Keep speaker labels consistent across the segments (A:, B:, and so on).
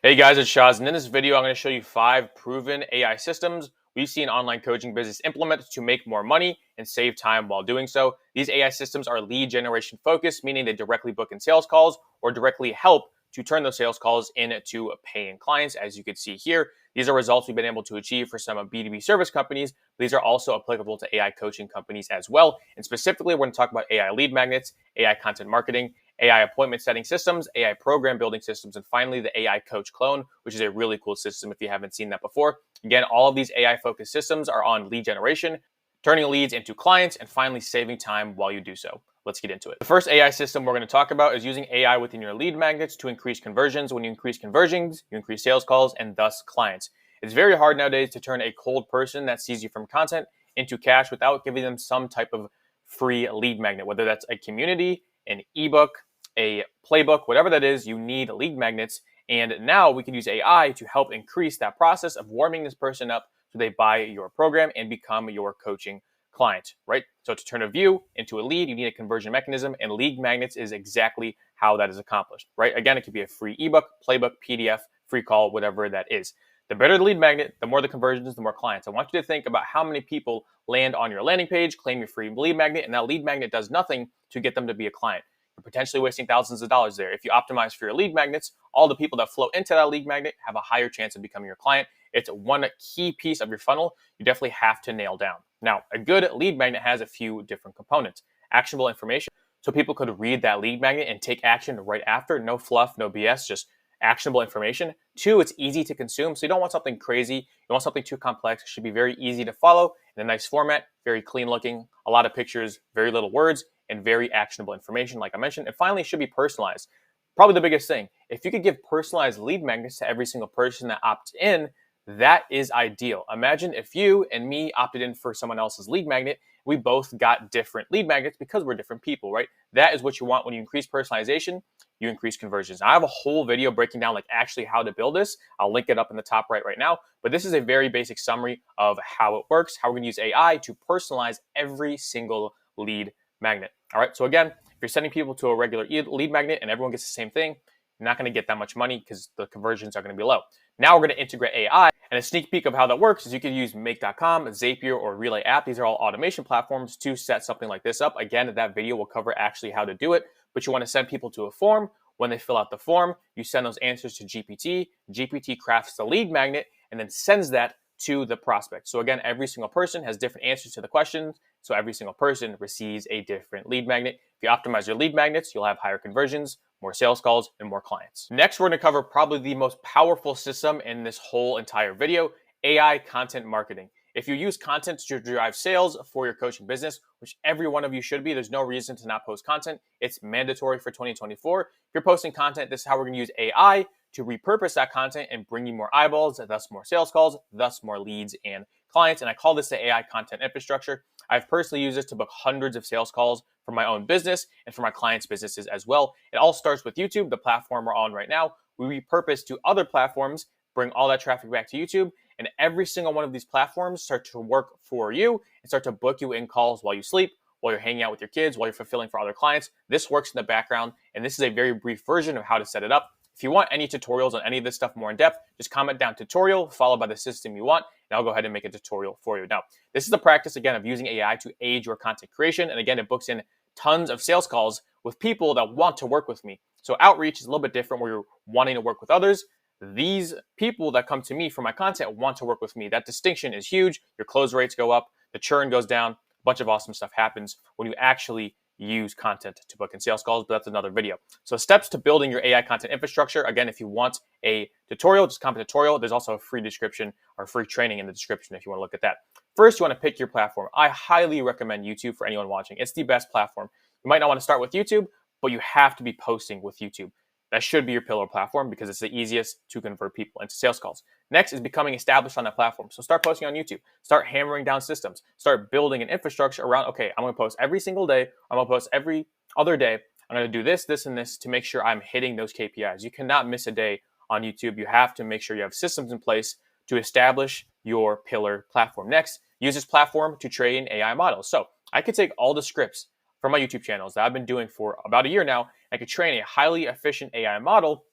A: Hey guys, it's Shaz, and in this video, I'm going to show you 5 proven AI systems we've seen online coaching business implement to make more money and save time while doing so. These AI systems are lead generation focused, meaning they directly book in sales calls or directly help to turn those sales calls into paying clients. As you can see here, these are results we've been able to achieve for some B2B service companies. But these are also applicable to AI coaching companies as well. And specifically, we're going to talk about AI lead magnets, AI content marketing, AI appointment setting systems, AI program building systems, and finally the AI coach clone, which is a really cool system if you haven't seen that before. Again, all of these AI focused systems are on lead generation, turning leads into clients, and finally saving time while you do so. Let's get into it. The first AI system we're going to talk about is using AI within your lead magnets to increase conversions. When you increase conversions, you increase sales calls and thus clients. It's very hard nowadays to turn a cold person that sees you from content into cash without giving them some type of free lead magnet, whether that's a community, an ebook, a playbook, whatever that is, you need lead magnets. And now we can use AI to help increase that process of warming this person up so they buy your program and become your coaching client, right? So to turn a view into a lead, you need a conversion mechanism, and lead magnets is exactly how that is accomplished, right? Again, it could be a free ebook, playbook, PDF, free call, whatever that is. The better the lead magnet, the more the conversions, the more clients. I want you to think about how many people land on your landing page, claim your free lead magnet, and that lead magnet does nothing to get them to be a client. You're potentially wasting thousands of dollars there. If you optimize for your lead magnets, all the people that flow into that lead magnet have a higher chance of becoming your client. It's one key piece of your funnel you definitely have to nail down. Now, a good lead magnet has a few different components. Actionable information, so people could read that lead magnet and take action right after. No fluff, no BS, just actionable information. 2, it's easy to consume, so you don't want something crazy. You don't want something too complex. It should be very easy to follow in a nice format, very clean looking, a lot of pictures, very little words, and very actionable information, like I mentioned. And finally, it should be personalized. Probably the biggest thing. If you could give personalized lead magnets to every single person that opts in, that is ideal. Imagine if you and me opted in for someone else's lead magnet. We both got different lead magnets because we're different people, right? That is what you want. When you increase personalization, you increase conversions. Now, I have a whole video breaking down like actually how to build this. I'll link it up in the top right now. But this is a very basic summary of how it works, how we're going to use AI to personalize every single lead magnet. All right, so again, if you're sending people to a regular lead magnet and everyone gets the same thing, you're not going to get that much money because the conversions are going to be low. Now we're going to integrate AI, and a sneak peek of how that works is you can use Make.com, Zapier, or Relay app. These are all automation platforms to set something like this up. Again, that video will cover actually how to do it, but you want to send people to a form. When they fill out the form, you send those answers to GPT. GPT crafts the lead magnet and then sends that to the prospect. So again, every single person has different answers to the questions. So every single person receives a different lead magnet. If you optimize your lead magnets, you'll have higher conversions, more sales calls, and more clients. Next, we're going to cover probably the most powerful system in this whole entire video, AI content marketing. If you use content to drive sales for your coaching business, which every one of you should be, there's no reason to not post content. It's mandatory for 2024. If you're posting content, this is how we're going to use AI to repurpose that content and bring you more eyeballs, thus more sales calls, thus more leads and clients. And I call this the AI content infrastructure. I've personally used this to book hundreds of sales calls for my own business and for my clients' businesses as well. It all starts with YouTube, the platform we're on right now. We repurpose to other platforms, bring all that traffic back to YouTube, and every single one of these platforms start to work for you and start to book you in calls while you sleep, while you're hanging out with your kids, while you're fulfilling for other clients. This works in the background, and this is a very brief version of how to set it up. If you want any tutorials on any of this stuff more in depth, just comment down tutorial, followed by the system you want, and I'll go ahead and make a tutorial for you. Now, this is the practice, again, of using AI to aid your content creation. And again, it books in tons of sales calls with people that want to work with me. So outreach is a little bit different where you're wanting to work with others. These people that come to me for my content want to work with me. That distinction is huge. Your close rates go up, the churn goes down, a bunch of awesome stuff happens when you actually use content to book in sales calls, but that's another video. So steps to building your AI content infrastructure. Again, if you want a tutorial, just comment tutorial. There's also a free description or free training in the description if you want to look at that. First, you want to pick your platform. I highly recommend YouTube for anyone watching. It's the best platform. You might not want to start with YouTube, but you have to be posting with YouTube. That should be your pillar platform because it's the easiest to convert people into sales calls. Next is becoming established on that platform. So start posting on YouTube. Start hammering down systems. Start building an infrastructure around, okay, I'm going to post every single day. I'm going to post every other day. I'm going to do this, this, and this to make sure I'm hitting those KPIs. You cannot miss a day on YouTube. You have to make sure you have systems in place to establish your pillar platform. Next, use this platform to train AI models. So I could take all the scripts from my YouTube channels that I've been doing for about a year now. I could train a highly efficient AI model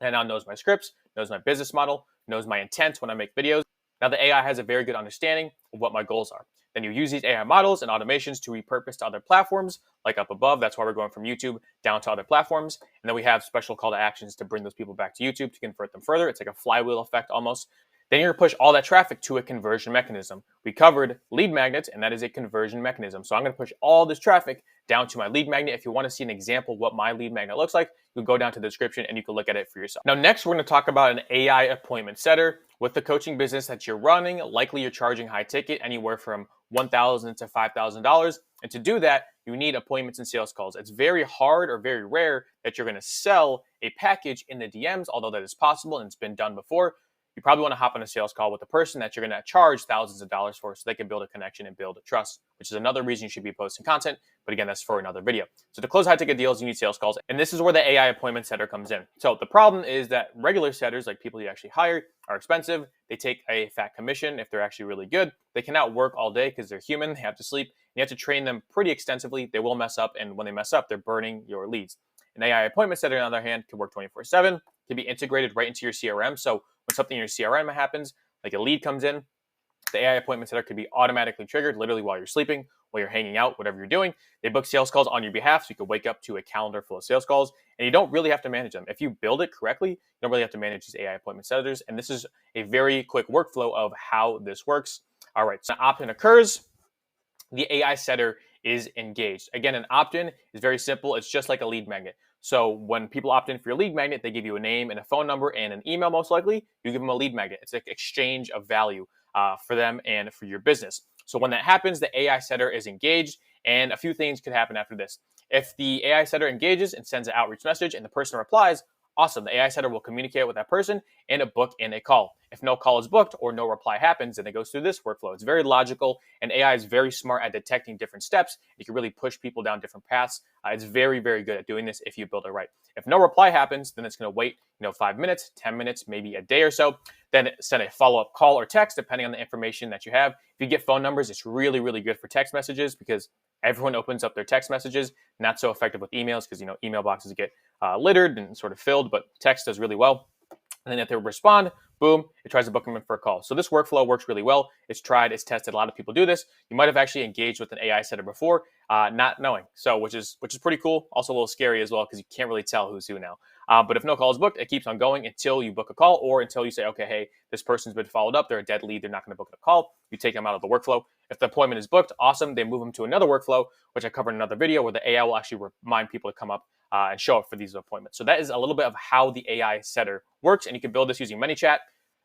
A: that now knows my scripts, knows my business model, knows my intent when I make videos. Now the AI has a very good understanding of what my goals are. Then you use these AI models and automations to repurpose to other platforms, like up above. That's why we're going from YouTube down to other platforms. And then we have special call to actions to bring those people back to YouTube to convert them further. It's like a flywheel effect almost. Then you're going to push all that traffic to a conversion mechanism. We covered lead magnets, and that is a conversion mechanism. So I'm going to push all this traffic down to my lead magnet. If you want to see an example of what my lead magnet looks like, you can go down to the description and you can look at it for yourself. Now, next, we're going to talk about an AI appointment setter. With the coaching business that you're running, likely you're charging high ticket, anywhere from $1,000 to $5,000. And to do that, you need appointments and sales calls. It's very hard or very rare that you're going to sell a package in the DMs, although that is possible and it's been done before. You probably want to hop on a sales call with a person that you're going to charge thousands of dollars for so they can build a connection and build a trust, which is another reason you should be posting content. But again, that's for another video. So to close high ticket deals, you need sales calls. And this is where the AI appointment setter comes in. So the problem is that regular setters, like people you actually hire, are expensive. They take a fat commission if they're actually really good. They cannot work all day because they're human. They have to sleep. You have to train them pretty extensively. They will mess up. And when they mess up, they're burning your leads. An AI appointment setter, on the other hand, can work 24/7, can be integrated right into your CRM. So when something in your CRM happens, like a lead comes in, the AI appointment setter could be automatically triggered literally while you're sleeping, while you're hanging out, whatever you're doing. They book sales calls on your behalf, so you can wake up to a calendar full of sales calls, and you don't really have to manage them. If you build it correctly, you don't really have to manage these AI appointment setters, and this is a very quick workflow of how this works. All right, so opt-in occurs. The AI setter is engaged. Again, an opt-in is very simple. It's just like a lead magnet. So when people opt in for your lead magnet, they give you a name and a phone number and an email, most likely. You give them a lead magnet. It's like exchange of value for them and for your business. So when that happens, the AI setter is engaged, and a few things could happen after this. If the AI setter engages and sends an outreach message and the person replies, awesome. The AI setter will communicate with that person and a book in a call. If no call is booked or no reply happens, then it goes through this workflow. It's very logical, and AI is very smart at detecting different steps. You can really push people down different paths. It's very, very good at doing this if you build it right. If no reply happens, then it's going to wait 5 minutes, 10 minutes, maybe a day or so. Then send a follow-up call or text, depending on the information that you have. If you get phone numbers, it's really, really good for text messages because everyone opens up their text messages. Not so effective with emails because email boxes get littered and sort of filled, but text does really well. And then if they respond, boom, it tries to book them in for a call. So this workflow works really well. It's tried, it's tested. A lot of people do this. You might have actually engaged with an AI setter before, not knowing. So which is pretty cool. Also a little scary as well because you can't really tell who's who now. But if no call is booked, it keeps on going until you book a call or until you say, okay, hey, this person's been followed up. They're a dead lead. They're not going to book a call. You take them out of the workflow. If the appointment is booked, awesome. They move them to another workflow, which I covered in another video where the AI will actually remind people to come up and show up for these appointments. So that is a little bit of how the AI setter works. And you can build this using ManyChat.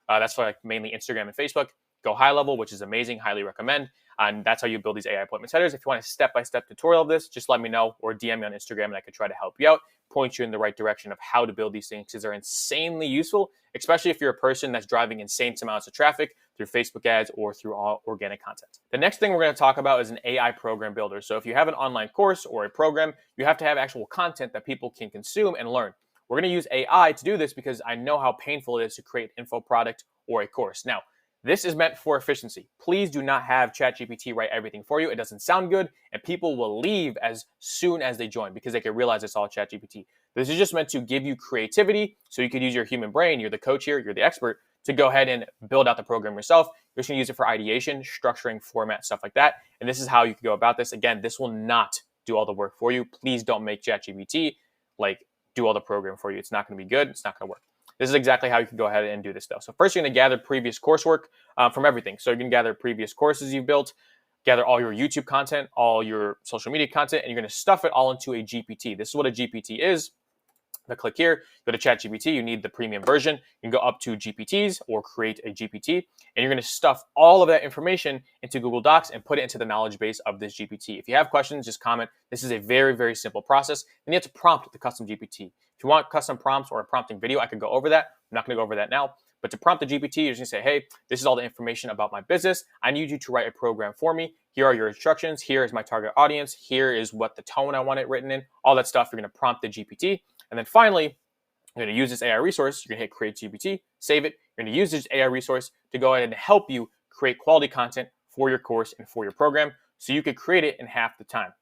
A: That's for mainly Instagram and Facebook. Go high level, which is amazing. Highly recommend. And that's how you build these AI appointment setters. If you want a step-by-step tutorial of this, just let me know or DM me on Instagram and I could try to help you out, point you in the right direction of how to build these things because they're insanely useful, especially if you're a person that's driving insane amounts of traffic through Facebook ads or through all organic content. The next thing we're going to talk about is an AI program builder. So if you have an online course or a program, you have to have actual content that people can consume and learn. We're going to use AI to do this because I know how painful it is to create an info product or a course. Now, this is meant for efficiency. Please do not have ChatGPT write everything for you. It doesn't sound good, and people will leave as soon as they join because they can realize it's all ChatGPT. This is just meant to give you creativity so you can use your human brain. You're the coach here, you're the expert, to go ahead and build out the program yourself. You're just going to use it for ideation, structuring, format, stuff like that. And this is how you can go about this. Again, this will not do all the work for you. Please don't make ChatGPT do all the program for you. It's not going to be good. It's not going to work. This is exactly how you can go ahead and do this stuff. So first, you're going to gather previous coursework from everything. So you're going to gather previous courses you've built, gather all your YouTube content, all your social media content, and you're going to stuff it all into a GPT. This is what a GPT is. Click here, go to ChatGPT. You need the premium version. You can go up to GPTs or create a GPT, and you're going to stuff all of that information into Google Docs and put it into the knowledge base of this GPT. If you have questions, just comment. This is a very, very simple process. And you have to prompt the custom GPT. If you want custom prompts or a prompting video, I could go over that. I'm not going to go over that now. But to prompt the GPT, you're just going to say, hey, this is all the information about my business. I need you to write a program for me. Here are your instructions. Here is my target audience. Here is what the tone I want it written in. All that stuff, you're going to prompt the GPT. And then finally, you're going to use this AI resource. You're going to hit Create GPT, save it. You're going to use this AI resource to go ahead and help you create quality content for your course and for your program so you could create it in half the time.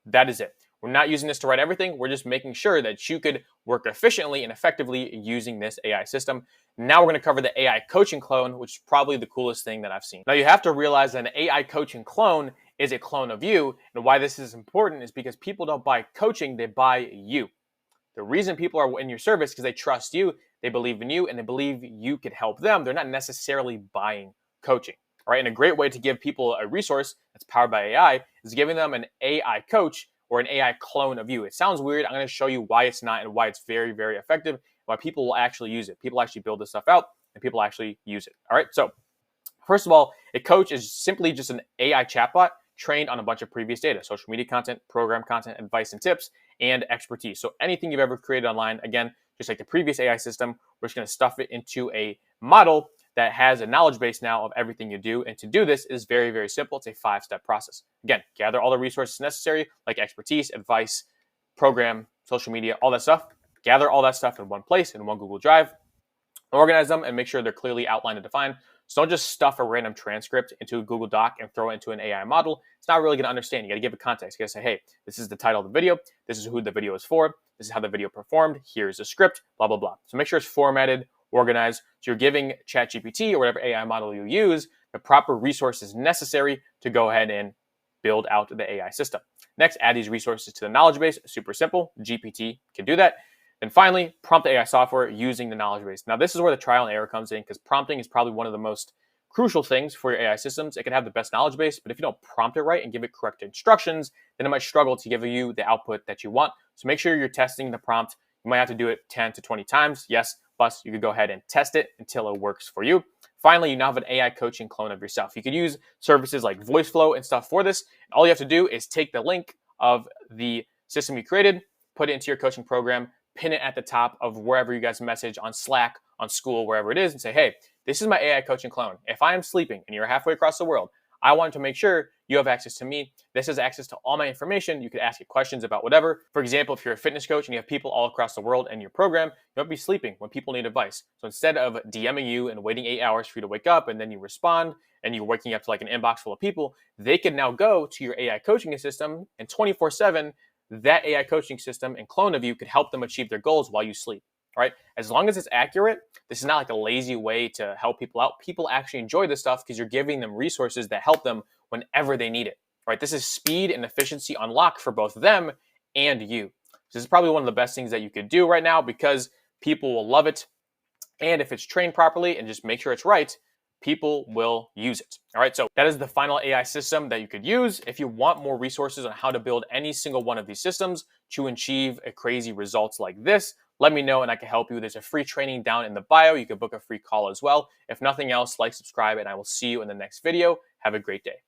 A: That is it. We're not using this to write everything. We're just making sure that you could work efficiently and effectively using this AI system. Now we're going to cover the AI coaching clone, which is probably the coolest thing that I've seen. Now you have to realize that an AI coaching clone is a clone of you. And why this is important is because people don't buy coaching, they buy you. The reason people are in your service is because they trust you, they believe in you, and they believe you could help them. They're not necessarily buying coaching. All right, and a great way to give people a resource that's powered by AI is giving them an AI coach or an AI clone of you. It sounds weird. I'm going to show you why it's not and why it's very, very effective, why people will actually use it. People actually build this stuff out and people actually use it. All right, so first of all, a coach is simply just an AI chatbot trained on a bunch of previous data, social media content, program content, advice and tips, and expertise. So anything you've ever created online, again, just like the previous AI system, we're just going to stuff it into a model that has a knowledge base now of everything you do. And to do this is very, very simple. It's a 5-step process. Again, gather all the resources necessary, like expertise, advice, program, social media, all that stuff. Gather all that stuff in one place, in one Google Drive. Organize them and make sure they're clearly outlined and defined. So don't just stuff a random transcript into a Google Doc and throw it into an AI model. It's not really going to understand. You got to give it context. You got to say, hey, this is the title of the video. This is who the video is for. This is how the video performed. Here's the script, blah, blah, blah. So make sure it's formatted, organized. So you're giving ChatGPT or whatever AI model you use the proper resources necessary to go ahead and build out the AI system. Next, add these resources to the knowledge base. Super simple. GPT can do that. And finally, prompt AI software using the knowledge base. Now, this is where the trial and error comes in because prompting is probably one of the most crucial things for your AI systems. It can have the best knowledge base, but if you don't prompt it right and give it correct instructions, then it might struggle to give you the output that you want. So make sure you're testing the prompt. You might have to do it 10 to 20 times. Yes, plus you could go ahead and test it until it works for you. Finally, you now have an AI coaching clone of yourself. You could use services like VoiceFlow and stuff for this. All you have to do is take the link of the system you created, put it into your coaching program, pin it at the top of wherever you guys message on Slack, on school, wherever it is, and say, hey, this is my AI coaching clone. If I am sleeping and you're halfway across the world, I want to make sure you have access to me. This has access to all my information. You could ask it questions about whatever. For example, if you're a fitness coach and you have people all across the world in your program, you won't be sleeping when people need advice. So instead of DMing you and waiting 8 hours for you to wake up and then you respond and you're waking up to like an inbox full of people, they can now go to your AI coaching system and 24/7, that AI coaching system and clone of you could help them achieve their goals while you sleep. All right. As long as it's accurate, this is not like a lazy way to help people out. People actually enjoy this stuff because you're giving them resources that help them whenever they need it. All right. This is speed and efficiency unlock for both them and you. This is probably one of the best things that you could do right now because people will love it. And if it's trained properly and just make sure it's right, people will use it. All right, so that is the final AI system that you could use. If you want more resources on how to build any single one of these systems to achieve a crazy results like this, let me know and I can help you. There's a free training down in the bio. You can book a free call as well. If nothing else, like, subscribe, and I will see you in the next video. Have a great day.